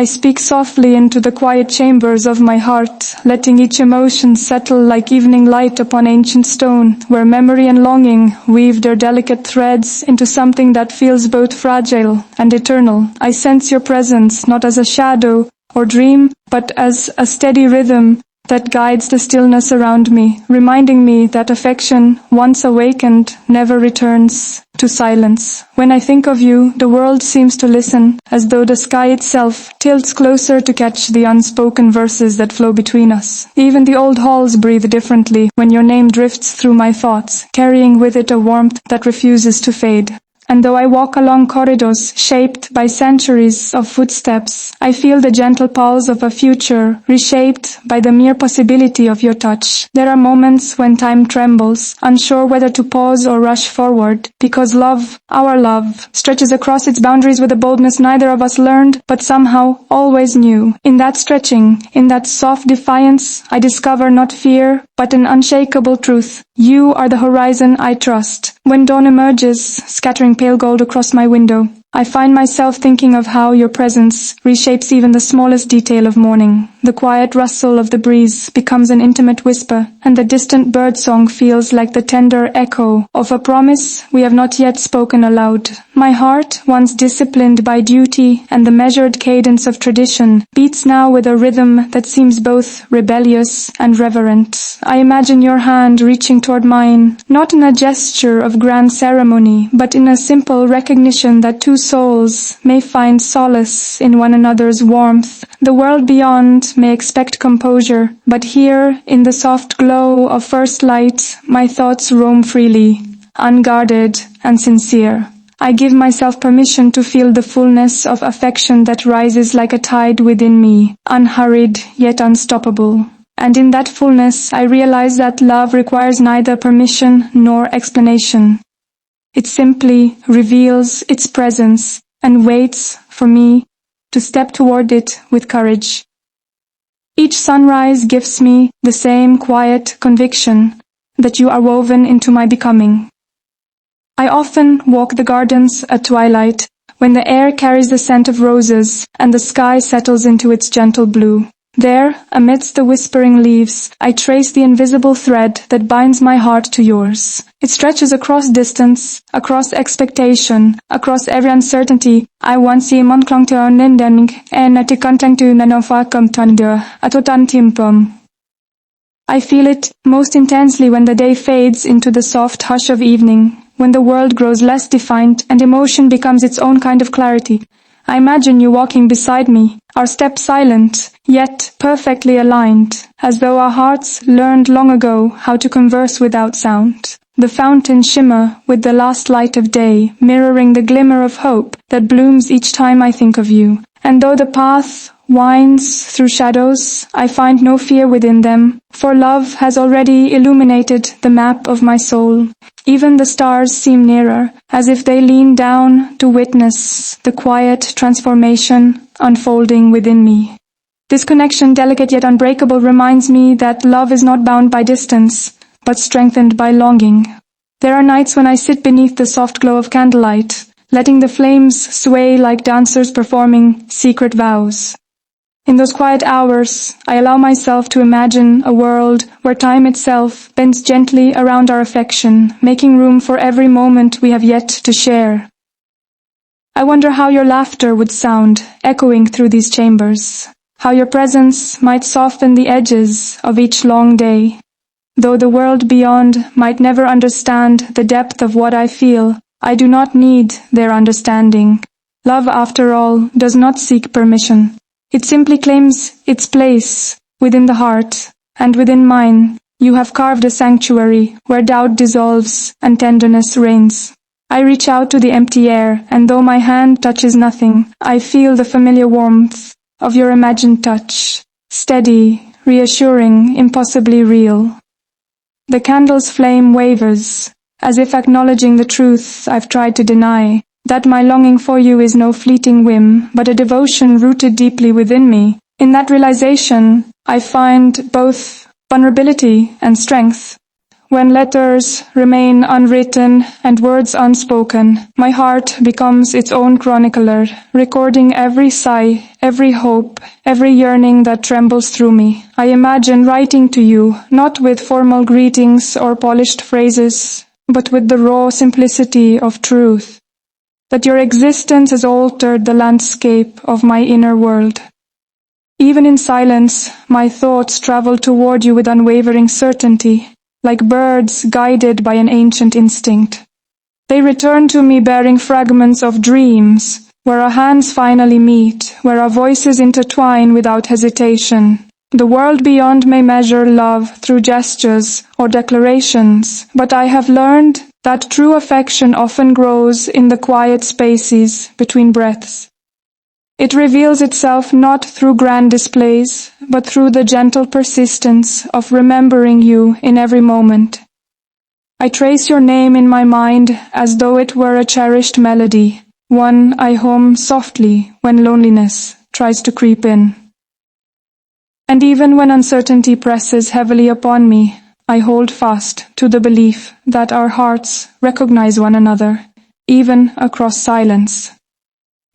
I speak softly into the quiet chambers of my heart, letting each emotion settle like evening light upon ancient stone, where memory and longing weave their delicate threads into something that feels both fragile and eternal. I sense your presence, not as a shadow or dream, but as a steady rhythm that guides the stillness around me, reminding me that affection, once awakened, never returns to silence. When I think of you, the world seems to listen, as though the sky itself tilts closer to catch the unspoken verses that flow between us. Even the old halls breathe differently when your name drifts through my thoughts, carrying with it a warmth that refuses to fade. And though I walk along corridors shaped by centuries of footsteps, I feel the gentle pulse of a future reshaped by the mere possibility of your touch. There are moments when time trembles, unsure whether to pause or rush forward, because love, our love, stretches across its boundaries with a boldness neither of us learned, but somehow always knew. In that stretching, in that soft defiance, I discover not fear, but an unshakable truth. You are the horizon I trust. When dawn emerges, scattering pale gold across my window, I find myself thinking of how your presence reshapes even the smallest detail of morning. The quiet rustle of the breeze becomes an intimate whisper, and the distant birdsong feels like the tender echo of a promise we have not yet spoken aloud. My heart, once disciplined by duty and the measured cadence of tradition, beats now with a rhythm that seems both rebellious and reverent. I imagine your hand reaching toward mine, not in a gesture of grand ceremony, but in a simple recognition that two souls may find solace in one another's warmth. The world beyond may expect composure, but here, in the soft glow of first light, my thoughts roam freely, unguarded and sincere. I give myself permission to feel the fullness of affection that rises like a tide within me, unhurried yet unstoppable. And in that fullness, I realize that love requires neither permission nor explanation. It simply reveals its presence and waits for me to step toward it with courage. Each sunrise gives me the same quiet conviction that you are woven into my becoming. I often walk the gardens at twilight, when the air carries the scent of roses and the sky settles into its gentle blue. There, amidst the whispering leaves, I trace the invisible thread that binds my heart to yours. It stretches across distance, across expectation, across every uncertainty. I once see monklang to nending and atikantang to nanofakam tanda atotan timpum. I feel it most intensely when the day fades into the soft hush of evening, when the world grows less defined and emotion becomes its own kind of clarity. I imagine you walking beside me, our steps silent, yet perfectly aligned, as though our hearts learned long ago how to converse without sound. The fountain shimmer with the last light of day, mirroring the glimmer of hope that blooms each time I think of you. And though the path winds through shadows, I find no fear within them, for love has already illuminated the map of my soul. Even the stars seem nearer, as if they lean down to witness the quiet transformation unfolding within me. This connection, delicate yet unbreakable, reminds me that love is not bound by distance, but strengthened by longing. There are nights when I sit beneath the soft glow of candlelight, letting the flames sway like dancers performing secret vows. In those quiet hours, I allow myself to imagine a world where time itself bends gently around our affection, making room for every moment we have yet to share. I wonder how your laughter would sound, echoing through these chambers, how your presence might soften the edges of each long day. Though the world beyond might never understand the depth of what I feel, I do not need their understanding. Love, after all, does not seek permission. It simply claims its place within the heart, and within mine, you have carved a sanctuary where doubt dissolves and tenderness reigns. I reach out to the empty air, and though my hand touches nothing, I feel the familiar warmth of your imagined touch, steady, reassuring, impossibly real. The candle's flame wavers, as if acknowledging the truth I've tried to deny, that my longing for you is no fleeting whim, but a devotion rooted deeply within me. In that realization, I find both vulnerability and strength. when letters remain unwritten and words unspoken, my heart becomes its own chronicler, recording every sigh, every hope, every yearning that trembles through me. I imagine writing to you, not with formal greetings or polished phrases, but with the raw simplicity of truth, that your existence has altered the landscape of my inner world. Even in silence, my thoughts travel toward you with unwavering certainty, like birds guided by an ancient instinct. They return to me bearing fragments of dreams, where our hands finally meet, where our voices intertwine without hesitation. The world beyond may measure love through gestures or declarations, but I have learned that true affection often grows in the quiet spaces between breaths. It reveals itself not through grand displays, but through the gentle persistence of remembering you in every moment. I trace your name in my mind as though it were a cherished melody, one I hum softly when loneliness tries to creep in. And even when uncertainty presses heavily upon me, I hold fast to the belief that our hearts recognize one another, even across silence.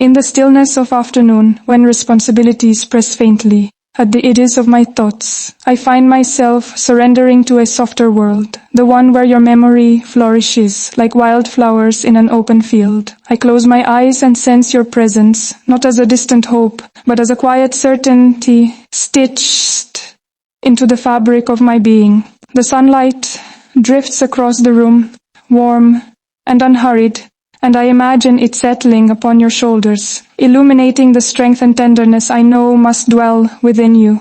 In the stillness of afternoon, when responsibilities press faintly at the edges of my thoughts, I find myself surrendering to a softer world, the one where your memory flourishes like wildflowers in an open field. I close my eyes and sense your presence, not as a distant hope, but as a quiet certainty stitched into the fabric of my being. The sunlight drifts across the room, warm and unhurried, and I imagine it settling upon your shoulders, illuminating the strength and tenderness I know must dwell within you.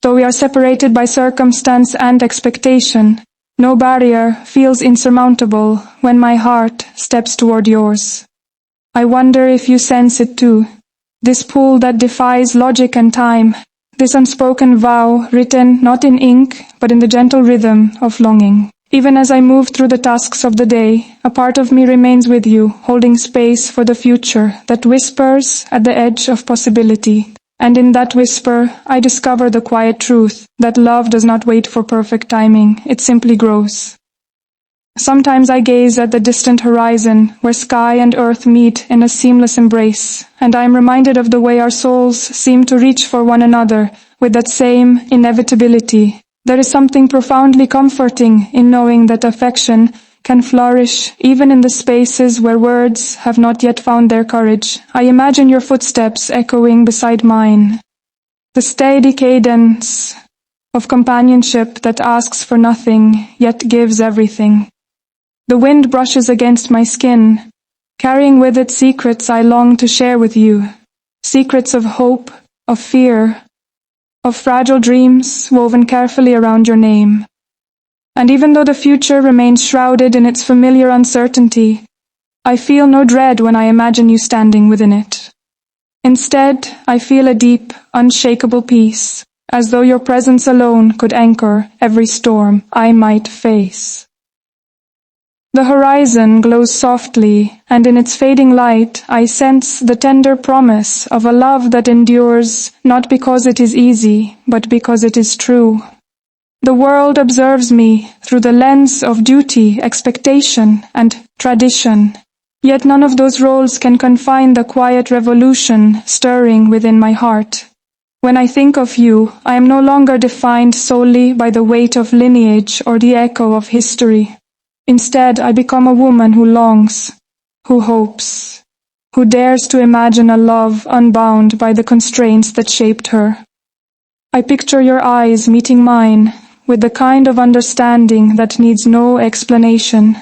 Though we are separated by circumstance and expectation, no barrier feels insurmountable when my heart steps toward yours. I wonder if you sense it too, this pull that defies logic and time, this unspoken vow written not in ink but in the gentle rhythm of longing. Even as I move through the tasks of the day, a part of me remains with you, holding space for the future that whispers at the edge of possibility. And in that whisper, I discover the quiet truth that love does not wait for perfect timing, it simply grows. Sometimes I gaze at the distant horizon, where sky and earth meet in a seamless embrace, and I am reminded of the way our souls seem to reach for one another with that same inevitability. There is something profoundly comforting in knowing that affection can flourish even in the spaces where words have not yet found their courage. I imagine your footsteps echoing beside mine, the steady cadence of companionship that asks for nothing yet gives everything. The wind brushes against my skin, carrying with it secrets I long to share with you, secrets of hope, of fear, of fragile dreams woven carefully around your name. And even though the future remains shrouded in its familiar uncertainty, I feel no dread when I imagine you standing within it. Instead, I feel a deep, unshakable peace, as though your presence alone could anchor every storm I might face. The horizon glows softly, and in its fading light I sense the tender promise of a love that endures not because it is easy, but because it is true. The world observes me through the lens of duty, expectation, and tradition, yet none of those roles can confine the quiet revolution stirring within my heart. When I think of you, I am no longer defined solely by the weight of lineage or the echo of history. Instead, I become a woman who longs, who hopes, who dares to imagine a love unbound by the constraints that shaped her. I picture your eyes meeting mine with the kind of understanding that needs no explanation,